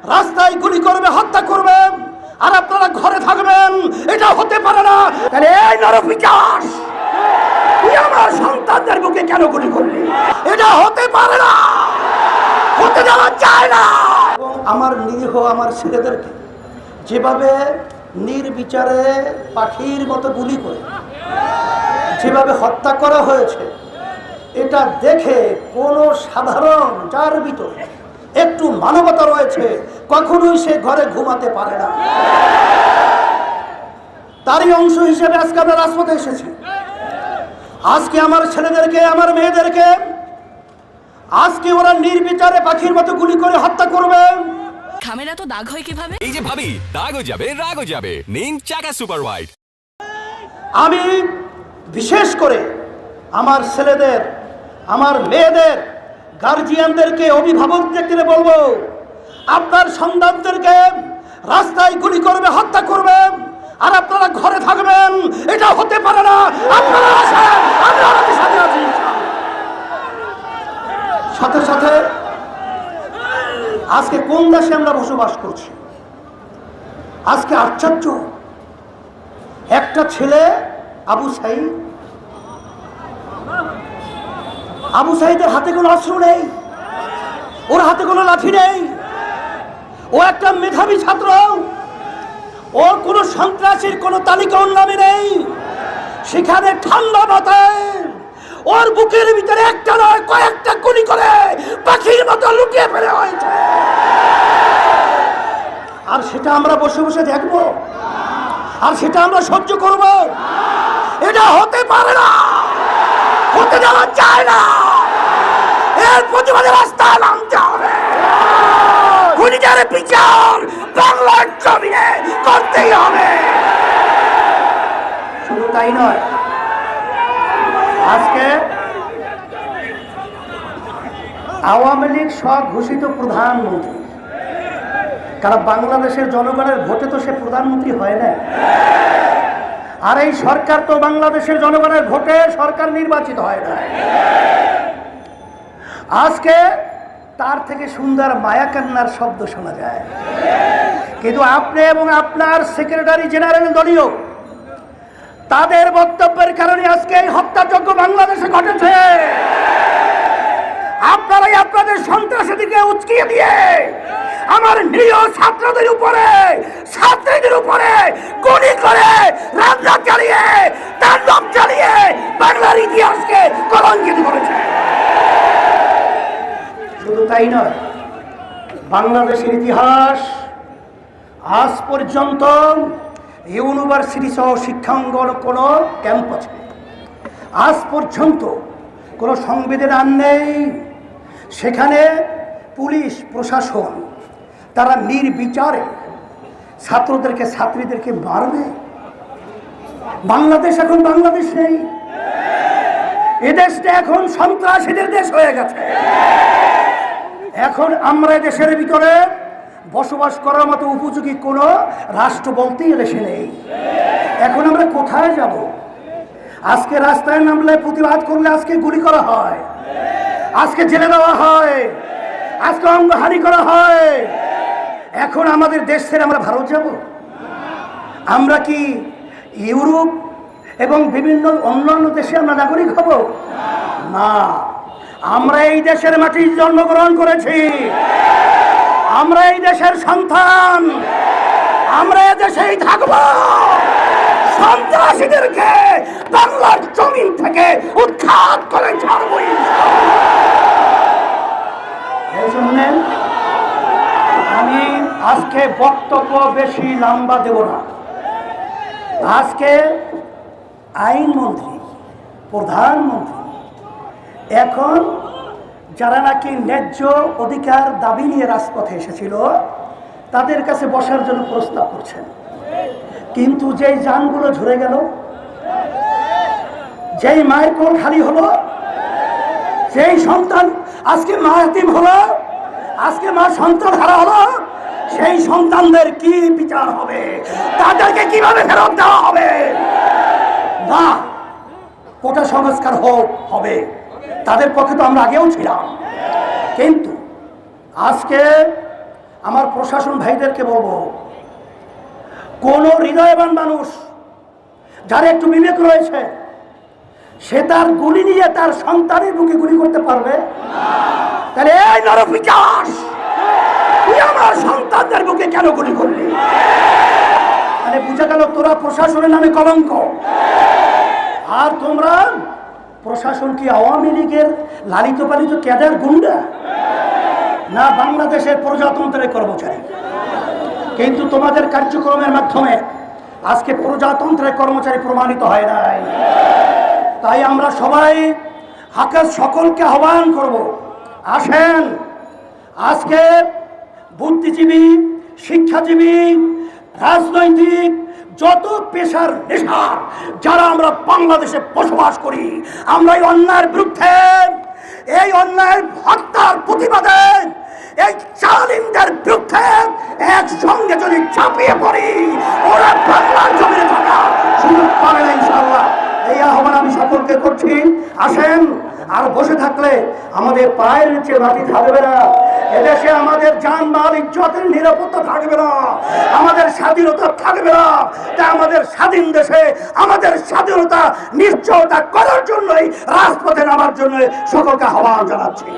রাস্তায় গুলি করবে, হত্যা করবে, আর আপনারা ঘরে থাকবেন। এটা হতে পারে না। তাহলে এই নরপিশাচ, তুই আমার সন্তানদের বুকে কেন গুলি করলি? এটা হতে পারে না, হতে দেওয়া যায় না। এবং আমার নিরীহ আমার ছেলেদেরকে যেভাবে নির্বিচারে পাখির মতো গুলি করে যেভাবে হত্যা করা হয়েছে, এটা দেখে কোনো সাধারণ যার ভিতরে একটু মানবতা রয়েছে কখনোই সে ঘরে ঘুমাতে পারে না। তারই অংশ হিসেবে আজকে আমরা রাজপথে এসেছি। আজকে আমার ছেলেদেরকে, আমার মেয়েদেরকে আজকে ওরা নির্বিচারে পাখির মতো গুলি করে হত্যা করবে। খামেরা তো দাগ হয় কিভাবে? এই যে ভাবি, দাগও যাবে, রাগও যাবে। নিন চাকা সুপার হোয়াইট। আমি বিশেষ করে আমার ছেলেদের, আমার মেয়েদের, গার্জিয়ানদেরকে, অভিভাবকদেরকে বলবো, আপনার সন্তানদেরকে রাস্তায় গুলি করবে, হত্যা করবে, আর আপনারা ঘরে থাকবেন। এটা হতে পারে না। আপনারা আসেন, আমরা আপনাদের সাথে আছি। সাথে সাথে আজকে কোন দেশে আমরা বসবাস করছি? আজকে আশ্চর্য, একটা ছেলে আবু সাঈদের হাতে কোনো অস্ত্র নেই, ওর হাতে কোনো লাঠি নেই। ও একটা মেধাবী ছাত্র, ওর কোনো সন্ত্রাসীর কোনো তালিকা ওর নামে নেই। সেখানে ঠান্ডা মাথায় ওর বুকের ভিতরে একটা নয় কয়েকটা গুলি করে পাখির মতো লুকিয়ে ফেলে হয়েছে। আর সেটা আমরা বসে বসে দেখবো, আর সেটা আমরা সহ্য করব? এটা হতে পারে না, হতে দেওয়া যায় না। এর প্রতিবাদে রাস্তায় নামতে হবে। খুনিদের বিচার বাংলার জমিনে করতেই হবে। শুধু তাই নয়, আজকে আওয়ামী লীগ স্বঘোষিত প্রধানমন্ত্রী, কারণ বাংলাদেশের জনগণের ভোটে তো সে প্রধানমন্ত্রী হয় না। আর এই সরকার তো বাংলাদেশের জনগণের ভোটে সরকার নির্বাচিত হয় না। আজকে তার থেকে সুন্দর মায়াকান্নার শব্দ শোনা যায়, কিন্তু আপনি এবং আপনার সেক্রেটারি জেনারেল দলীয় তাদের বক্তব্যের কারণে আজকে এই হত্যাযজ্ঞ বাংলাদেশে ঘটেছে। আপনারাই আপনাদের সন্ত্রাসীদেরকে উস্কিয়ে দিয়ে আমার নিরীহ ছাত্রদের উপরে, ছাত্রীদের উপরে গুলি করে, রান্না চালিয়ে, তাণ্ডব চালিয়ে বাংলার ইতিহাসকে কলঙ্কিত করেছে। শুধু তাই নয়, বাংলাদেশের ইতিহাস আজ পর্যন্ত ইউনিভার্সিটি সহ শিক্ষাঙ্গন কোনো ক্যাম্পাসে আজ পর্যন্ত কোনো সংবিধান নেই সেখানে পুলিশ প্রশাসন তারা নির্বিচারে ছাত্রদেরকে, ছাত্রীদেরকে মারবে। বাংলাদেশ এখন বাংলাদেশ নেই, এদেশটা এখন সন্ত্রাসীদের দেশ হয়ে গেছে। এখন আমরা দেশের ভিতরে বসবাস করার মতো উপযোগী কোনো রাষ্ট্র বলতেই দেশে নেই। এখন আমরা কোথায় যাব? আজকে রাস্তায় নামলে, প্রতিবাদ করলে আজকে গুলি করা হয়, আজকে জেলে দেওয়া হয়, আজকে অঙ্গহানি করা হয়। এখন আমাদের দেশ ছেড়ে আমরা ভারত যাব? আমরা কি ইউরোপ এবং বিভিন্ন অন্যান্য দেশে আমরা নাগরিক হব? না, আমরা এই দেশের মাটি জন্মগ্রহণ করেছি, আমরা এই দেশের সন্তান, আমরা এই দেশেই থাকব। সন্ত্রাসীদেরকে বাংলার জমিন থেকে উৎখাত করে ছাড়ব। এই জন্য আমি আজকে বক্তব্য বেশি লম্বা দেব না। আজকে আইনমন্ত্রী, প্রধানমন্ত্রী এখন যারা নাকি ন্যায্য অধিকার দাবি নিয়ে রাজপথে এসেছিল তাদের কাছে বসার জন্য প্রস্তাব করছেন, কিন্তু যেই যানগুলো ঝরে গেল, যেই মায়ের কোল খালি হলো, যেই সন্তান আজকে মা এতিম হলো, আজকে মা সন্তান হারা হলো, সেই সন্তানদের কি বিচার হবে? তাদেরকে কিভাবে ফেরত দেওয়া হবে? না, কোটা সংস্কার হবে, তাদের পক্ষে তো আমরা আগেও ছিলাম, কিন্তু আজকে আমার প্রশাসন ভাইদেরকে বলবো, কোন হৃদয়বান মানুষ যার একটু বিবেক রয়েছে সে তার গুলি নিয়ে তার সন্তানের বুকে গুলি করতে পারবে? তাহলে এই নরপিশাচ, তুই আমার সন্তানদের বুকে কেন গুলি করলি? মানে বুঝা গেল তোরা প্রশাসনের নামে কলঙ্ক। আর তোমরা প্রশাসন কি আওয়ামী লীগের লালিত পালিত ক্যাডার গুন্ডা, না বাংলাদেশের প্রজাতন্ত্রের কর্মচারী? কিন্তু তোমাদের কার্যক্রমের মাধ্যমে আজকে প্রজাতন্ত্রের কর্মচারী প্রমাণিত হয় নাই। তাই আমরা সবাই সকলকে আহ্বান করব, আসেন আজকে বুদ্ধিজীবী, শিক্ষাজীবী, রাজনৈতিক যত পেশার নেশার যারা আমরা বাংলাদেশে বসবাস করি, আমরা এই অন্যায়ের বিরুদ্ধে, এই অন্যায়ের হত্যার প্রতিবাদে, এই জালিমদের বিরুদ্ধে একসঙ্গে যদি ঝাঁপিয়ে পড়ি, ওরা বাংলার জমিনে থাকা সুযোগ পাবে না ইনশাআল্লাহ। এই আহ্বান আমি সকলকে করছি, আসেন। আর বসে থাকলে আমাদের পায়ের নিচে মাটি থাকবে না, এদেশে আমাদের জানমাল ইজ্জতের নিরাপত্তা থাকবে না, আমাদের স্বাধীনতা থাকবে না। তাই আমাদের স্বাধীন দেশে আমাদের স্বাধীনতা নিশ্চয়তা করার জন্যই রাজপথে নামার জন্য সকলকে আহ্বান জানাচ্ছি।